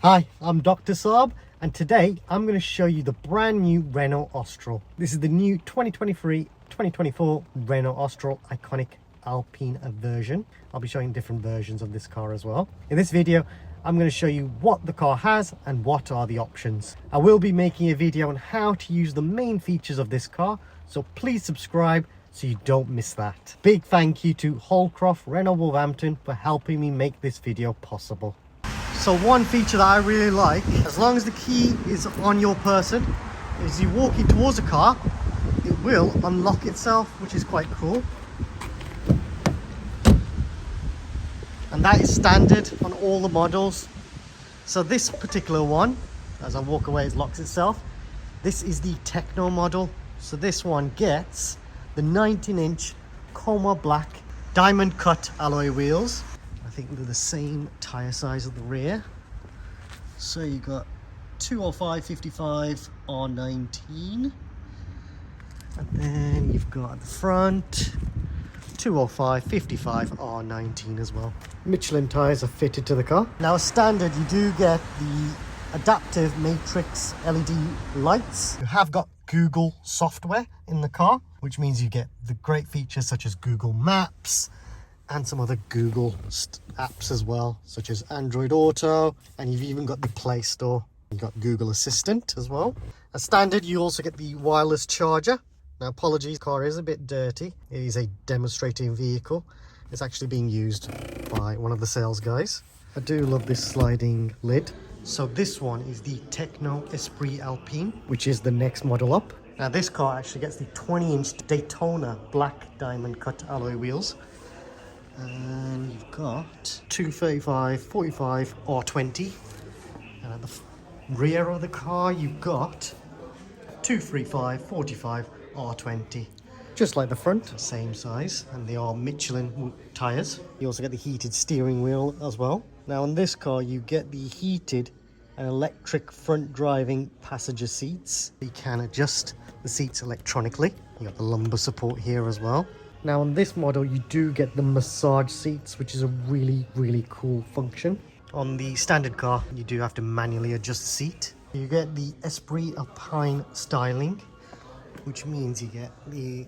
Hi, I'm Dr. Saab, and today I'm going to show you the brand new Renault Austral. This is the new 2023-2024 Renault Austral Iconic Alpine version. I'll be showing different versions of this car as well. In this video, I'm going to show you what the car has and what are the options. I will be making a video on how to use the main features of this car, so please subscribe so you don't miss that. Big thank you to Holdcroft Renault Wolverhampton for helping me make this video possible. So one feature that I really like, as long as the key is on your person, as you walk in towards the car, it will unlock itself, which is quite cool. And that is standard on all the models. So this particular one, as I walk away, it locks itself. This is the Techno model. So this one gets the 19-inch Coma Black diamond cut alloy wheels. I think they're the same tyre size at the rear. So you got 205/55 R19. And then you've got at the front 205/55 R19 as well. Michelin tyres are fitted to the car. Now as standard, you do get the adaptive matrix LED lights. You have got Google software in the car, which means you get the great features such as Google Maps and some other Google apps as well, such as Android Auto, and you've even got the Play Store. You've got Google Assistant as well. As standard, you also get the wireless charger. Now apologies, the car is a bit dirty. It is a demonstrating vehicle. It's actually being used by one of the sales guys. I do love this sliding lid. So this one is the Techno Espirit Alpine, which is the next model up. Now this car actually gets the 20-inch Daytona black diamond cut alloy wheels. And you've got 235/45 R20. And at the rear of the car, you've got 235/45 R20. Just like the front, same size, and they are Michelin tyres. You also get the heated steering wheel as well. Now on this car, you get the heated and electric front driving passenger seats. You can adjust the seats electronically. You got the lumbar support here as well. Now on this model, you do get the massage seats, which is a really cool function. On the standard car, you do have to manually adjust the seat. You get the Espirit Alpine styling, which means you get the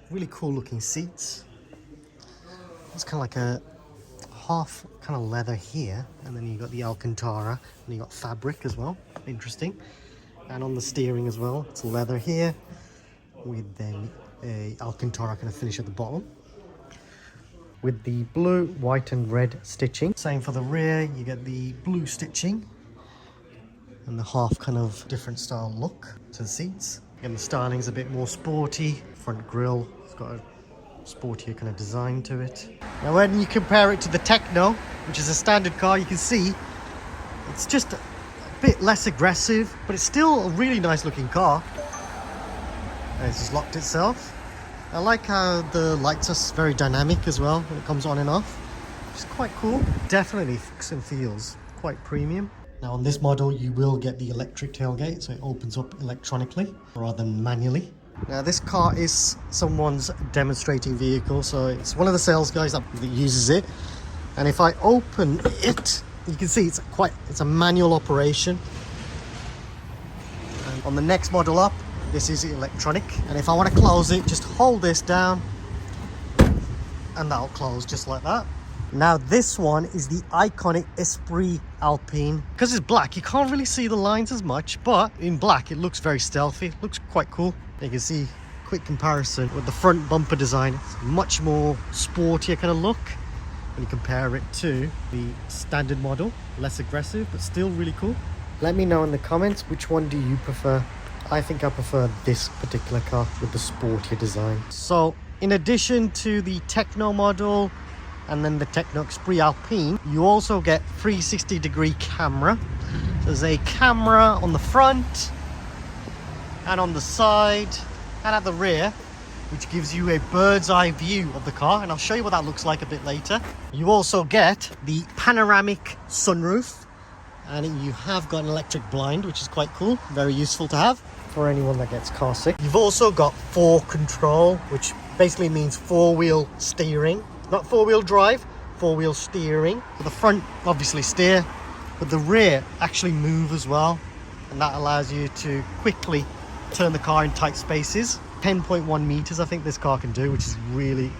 really cool looking seats. It's kind of like a half kind of leather here, and then you got the Alcantara, and you got fabric as well. Interesting. And on the steering as well, it's leather here with then a Alcantara kind of finish at the bottom with the blue, white and red stitching. Same for the rear, you get the blue stitching and the half kind of different style look to the seats. Again, the styling is a bit more sporty. Front grille, it's got a sportier kind of design to it. Now when you compare it to the Techno, which is a standard car, you can see it's just a bit less aggressive, but it's still a really nice looking car. And it's just locked itself. I like how the lights are very dynamic as well when it comes on and off. It's quite cool. Definitely looks and feels quite premium. Now on this model, you will get the electric tailgate, so it opens up electronically rather than manually. Now this car is someone's demonstrating vehicle, so it's one of the sales guys that uses it. And if I open it, you can see it's a manual operation. And on the next model up, this is electronic, and if I want to close it, just hold this down and that'll close just like that. Now this one is the Iconic Espirit Alpine. Because it's black, you can't really see the lines as much, but in black it looks very stealthy. It looks quite cool. You can see quick comparison with the front bumper design. It's much more sportier kind of look when you compare it to the standard model. Less aggressive, but still really cool. Let me know in the comments, which one do you prefer? I think I prefer this particular car with the sportier design. So in addition to the Techno model and then the Techno Espirit Alpine, you also get 360-degree camera. There's a camera on the front and on the side and at the rear, which gives you a bird's eye view of the car, and I'll show you what that looks like a bit later. You also get the panoramic sunroof, and you have got an electric blind, which is quite cool, very useful to have for anyone that gets car sick. You've also got 4 control, which basically means 4-wheel steering. Not 4-wheel drive, 4-wheel steering. So the front obviously steer, but the rear actually move as well, and that allows you to quickly turn the car in tight spaces. 10.1 meters I think this car can do, which is really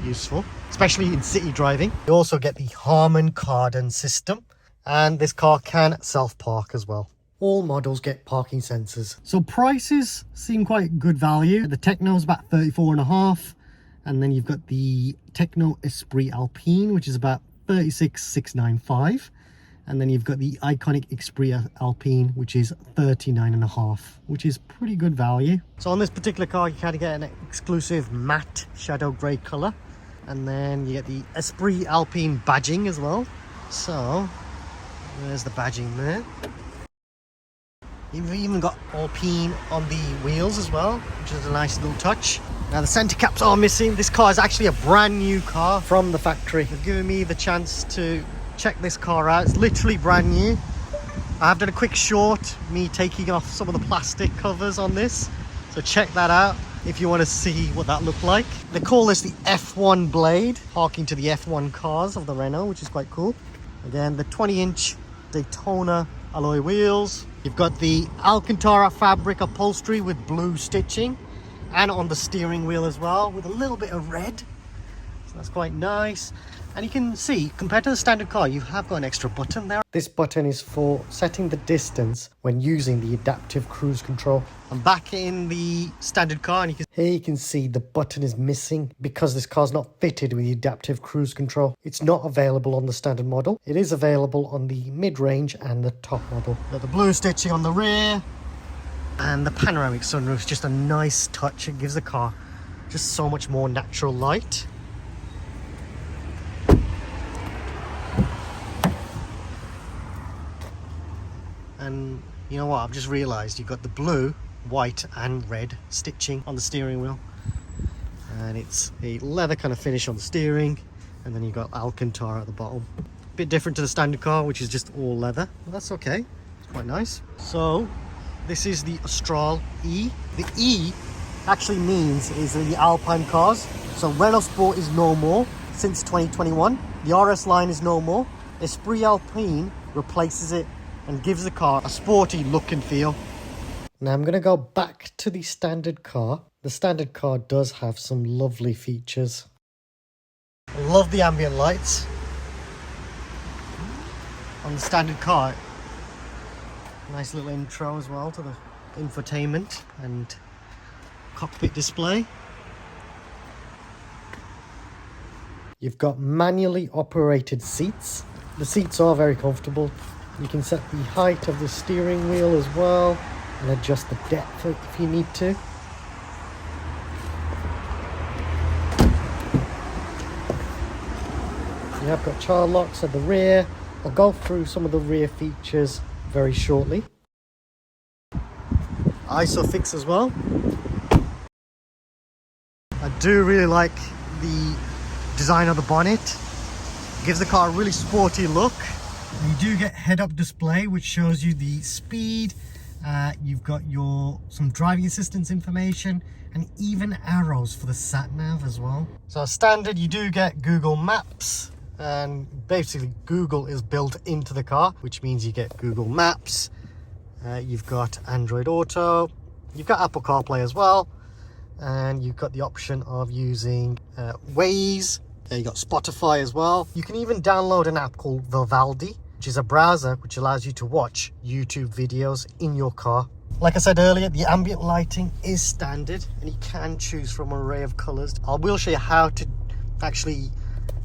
useful, especially in city driving. You also get the Harman Kardon system, and this car can self-park as well. All models get parking sensors. So prices seem quite good value. The Techno's about 34.5, and then you've got the Techno Espirit Alpine, which is about 36,695. And then you've got the Iconic Espirit Alpine, which is 39.5, which is pretty good value. So on this particular car, you kind of get an exclusive matte shadow grey colour. And then you get the Espirit Alpine badging as well. So there's the badging there. You've even got Alpine on the wheels as well, which is a nice little touch. Now the centre caps are missing. This car is actually a brand new car from the factory. They've given me the chance to check this car out. It's literally brand new. I have done a quick short, me taking off some of the plastic covers on this. So check that out if you want to see what that looked like. They call this the F1 blade, harking to the F1 cars of the Renault, which is quite cool. Again, the 20-inch Daytona alloy wheels. You've got the Alcantara fabric upholstery with blue stitching, and on the steering wheel as well with a little bit of red. So that's quite nice. And you can see, compared to the standard car, you have got an extra button there. This button is for setting the distance when using the adaptive cruise control. I'm back in the standard car, and here you can see the button is missing because this car's not fitted with the adaptive cruise control. It's not available on the standard model. It is available on the mid-range and the top model. Got the blue stitching on the rear, and the panoramic sunroof is just a nice touch. It gives the car just so much more natural light. And you know what, I've just realised you've got the blue, white and red stitching on the steering wheel, and it's a leather kind of finish on the steering, and then you've got Alcantara at the bottom. A bit different to the standard car, which is just all leather, but that's okay, it's quite nice. So this is the Austral E. The E actually means is the Alpine cars. So Renault Sport is no more since 2021. The RS line is no more. Espirit Alpine replaces it and gives the car a sporty look and feel. Now I'm going to go back to the standard car. The standard car does have some lovely features. I love the ambient lights on the standard car. Nice little intro as well to the infotainment and cockpit display. You've got manually operated seats. The seats are very comfortable. You can set the height of the steering wheel as well and adjust the depth if you need to. You have got child locks at the rear. I'll go through some of the rear features very shortly. ISOFIX as well. I do really like the design of the bonnet. It gives the car a really sporty look. You do get head-up display, which shows you the speed. You've got some driving assistance information and even arrows for the sat-nav as well. So standard, you do get Google Maps, and basically Google is built into the car, which means you get Google Maps. You've got Android Auto. You've got Apple CarPlay as well, and you've got the option of using Waze. You've got Spotify as well. You can even download an app called Vivaldi, which is a browser which allows you to watch YouTube videos in your car. Like I said earlier, the ambient lighting is standard, and you can choose from an array of colors. I will show you how to actually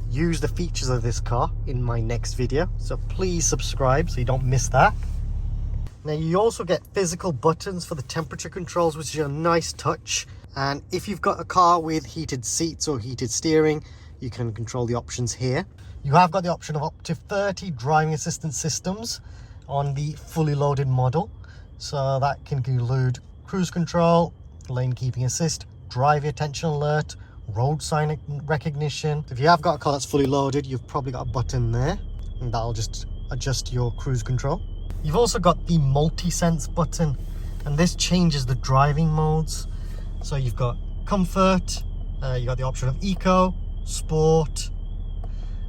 use the features of this car in my next video, so please subscribe so you don't miss that. Now you also get physical buttons for the temperature controls, which is a nice touch. And if you've got a car with heated seats or heated steering, you can control the options here. You have got the option of up to 30 driving assistance systems on the fully loaded model. So that can include cruise control, lane keeping assist, driver attention alert, road sign recognition. If you have got a car that's fully loaded, you've probably got a button there, and that'll just adjust your cruise control. You've also got the multi-sense button, and this changes the driving modes. So you've got comfort, you've got the option of eco, sport,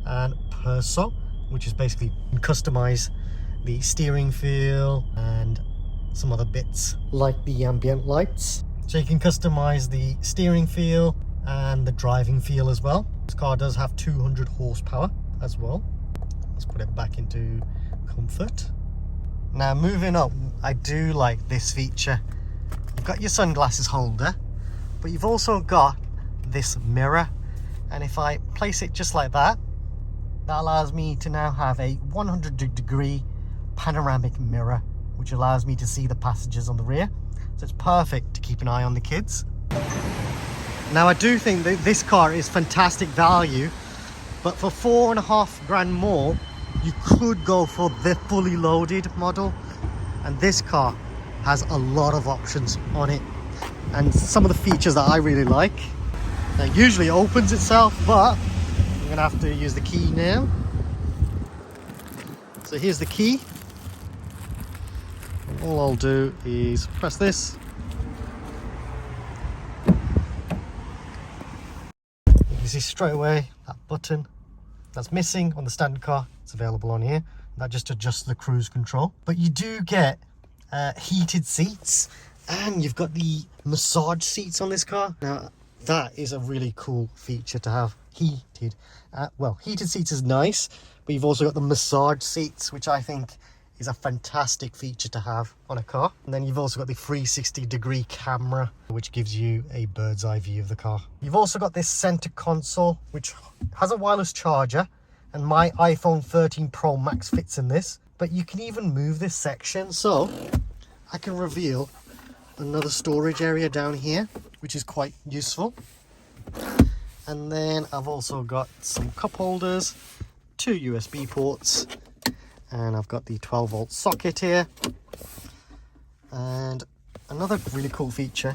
and perso, which is basically customize the steering feel and some other bits like the ambient lights. So you can customize the steering feel and the driving feel as well. This car does have 200 horsepower as well. Let's put it back into comfort. Now moving up, I do like this feature. You've got your sunglasses holder, but you've also got this mirror, and if I place it just like that, that allows me to now have a 100-degree panoramic mirror, which allows me to see the passengers on the rear. So it's perfect to keep an eye on the kids. Now I do think that this car is fantastic value, but for $4.5 grand more, you could go for the fully loaded model, and this car has a lot of options on it and some of the features that I really like. Now usually it opens itself, but I'm gonna have to use the key now. So here's the key. And all I'll do is press this. You can see straight away that button that's missing on the standard car, it's available on here. That just adjusts the cruise control. But you do get heated seats, and you've got the massage seats on this car. Now that is a really cool feature to have. Heated well, heated seats is nice, but you've also got the massage seats, which I think is a fantastic feature to have on a car. And then you've also got the 360-degree camera, which gives you a bird's eye view of the car. You've also got this center console, which has a wireless charger, and my iPhone 13 Pro Max fits in this. But you can even move this section, so I can reveal another storage area down here, which is quite useful. And then I've also got some cup holders, 2 USB ports, and I've got the 12-volt socket here. And another really cool feature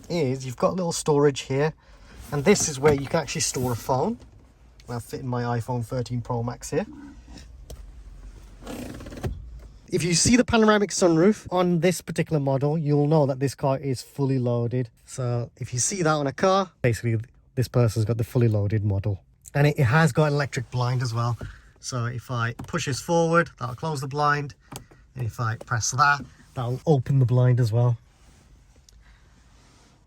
is you've got a little storage here, and this is where you can actually store a phone. I've fit in my iPhone 13 Pro Max here. If you see the panoramic sunroof on this particular model, you'll know that this car is fully loaded. So if you see that on a car, basically this person's got the fully loaded model. And it has got an electric blind as well. So if I push this forward, that'll close the blind. And if I press that, that'll open the blind as well.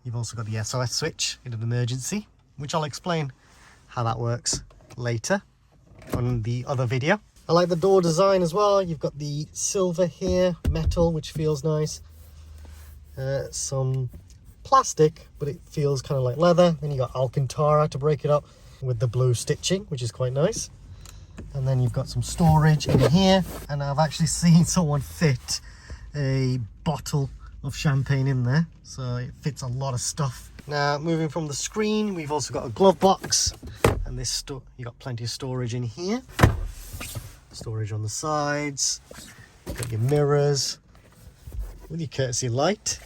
You've also got the SOS switch in an emergency, which I'll explain how that works later on the other video. I like the door design as well. You've got the silver here, metal, which feels nice. Some plastic, but it feels kind of like leather. Then you got Alcantara to break it up with the blue stitching, which is quite nice. And then you've got some storage in here, and I've actually seen someone fit a bottle of champagne in there, so it fits a lot of stuff. Now moving from the screen, we've also got a glove box, and this you got plenty of storage in here. Storage on the sides, you've got your mirrors with your courtesy light,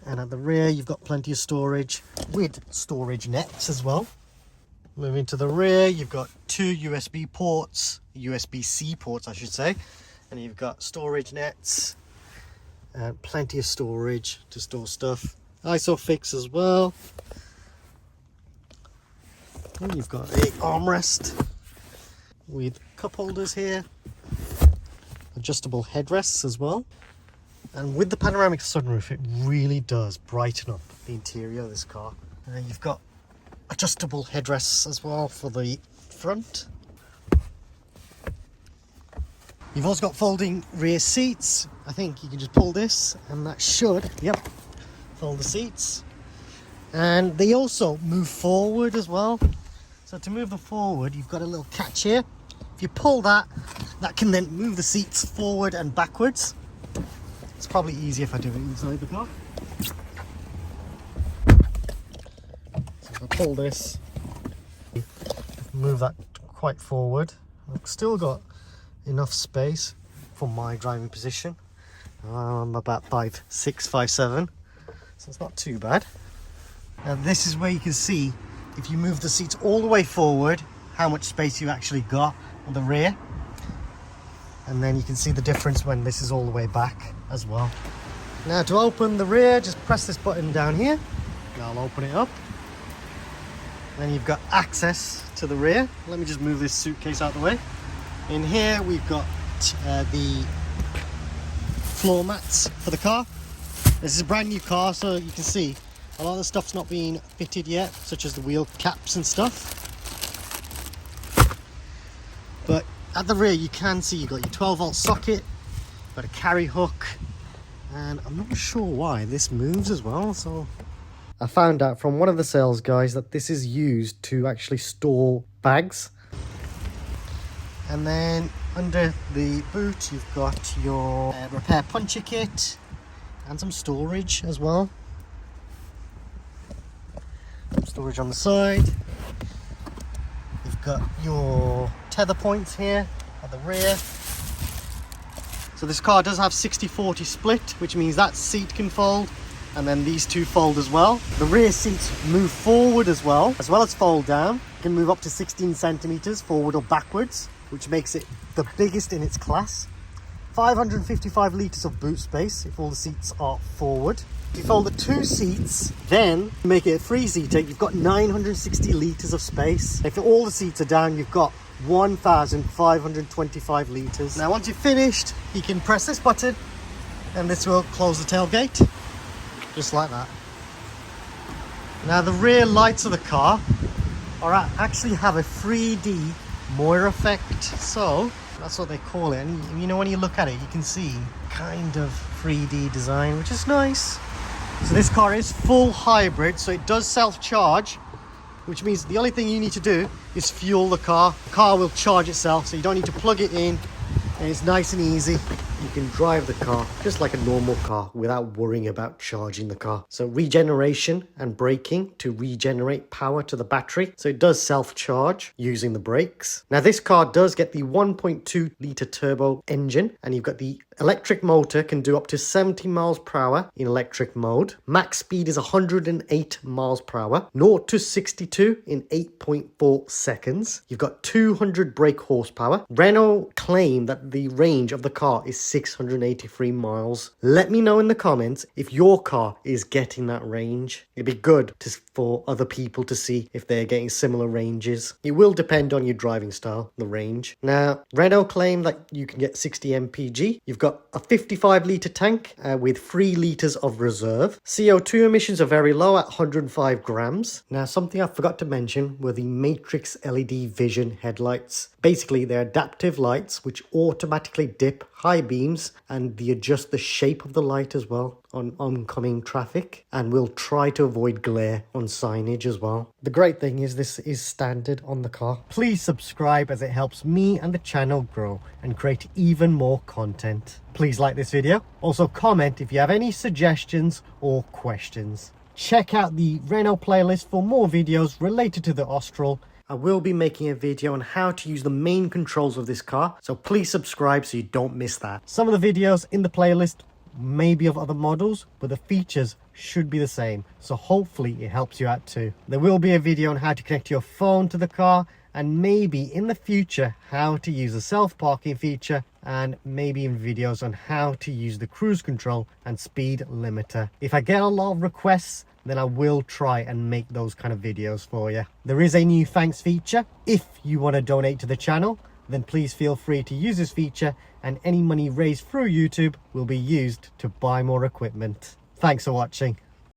and at the rear you've got plenty of storage with storage nets as well. Moving to the rear, you've got 2 USB ports, USB-C ports I should say, and you've got storage nets and plenty of storage to store stuff. Isofix as well. And you've got a armrest with cup holders here, adjustable headrests as well. And with the panoramic sunroof, it really does brighten up the interior of this car. And you've got adjustable headrests as well for the front. You've also got folding rear seats. I think you can just pull this and that should, yep, fold the seats. And they also move forward as well. So to move them forward, you've got a little catch here. If you pull that, that can then move the seats forward and backwards. It's probably easier if I do it inside the car. So if I pull this, move that quite forward. I've still got enough space for my driving position. I'm about 5'6", 5'7", so it's not too bad. Now this is where you can see, if you move the seats all the way forward, how much space you actually got on the rear. And then you can see the difference when this is all the way back as well. Now to open the rear, just press this button down here. And I'll open it up. Then you've got access to the rear. Let me just move this suitcase out of the way. In here we've got the floor mats for the car. This is a brand new car, so you can see a lot of the stuff's not being fitted yet, such as the wheel caps and stuff. But at the rear you can see you've got your 12-volt socket, got a carry hook, and I'm not sure why this moves as well. So I found out from one of the sales guys that this is used to actually store bags. And then under the boot you've got your repair puncture kit and some storage as well. Some storage on the side. You've got your tether points here at the rear. So this car does have 60-40 split, which means that seat can fold and then these two fold as well. The rear seats move forward as well as fold down. You can move up to 16 centimeters forward or backwards, which makes it the biggest in its class. 555 litres of boot space if all the seats are forward. If you fold the two seats, then make it a three-seater, you've got 960 litres of space. If all the seats are down, you've got 1,525 litres. Now once you've finished, you can press this button and this will close the tailgate, just like that. Now the rear lights of the car actually have a 3D Moira effect, so that's what they call it. And you know, when you look at it, you can see kind of 3D design, which is nice. So this car is full hybrid, so it does self-charge, which means the only thing you need to do is fuel the car. The car will charge itself, so you don't need to plug it in, and it's nice and easy. You can drive the car just like a normal car without worrying about charging the car. So regeneration and braking to regenerate power to the battery. So it does self-charge using the brakes. Now this car does get the 1.2 litre turbo engine, and you've got the electric motor can do up to 70 miles per hour in electric mode. Max speed is 108 miles per hour. 0 to 62 in 8.4 seconds. You've got 200 brake horsepower. Renault claim that the range of the car is 683 miles. Let me know in the comments if your car is getting that range. It'd be good for other people to see if they're getting similar ranges. It will depend on your driving style, the range. Now, Renault claim that you can get 60 mpg. You've got a 55 litre tank with 3 litres of reserve. CO2 emissions are very low at 105 grams. Now, something I forgot to mention were the Matrix LED Vision headlights. Basically, they're adaptive lights which automatically dip high beams, and they adjust the shape of the light as well on oncoming traffic, and will try to avoid glare on signage as well. The great thing is this is standard on the car. Please subscribe as it helps me and the channel grow and create even more content. Please like this video. Also comment if you have any suggestions or questions. Check out the Renault playlist for more videos related to the Austral. I will be making a video on how to use the main controls of this car, so please subscribe so you don't miss that. Some of the videos in the playlist may be of other models, but the features should be the same, so hopefully it helps you out too. There will be a video on how to connect your phone to the car, and maybe in the future how to use the self-parking feature, and maybe in videos on how to use the cruise control and speed limiter. If I get a lot of requests, then I will try and make those kind of videos for you. There is a new thanks feature. If you want to donate to the channel, then please feel free to use this feature, and any money raised through YouTube will be used to buy more equipment. Thanks for watching.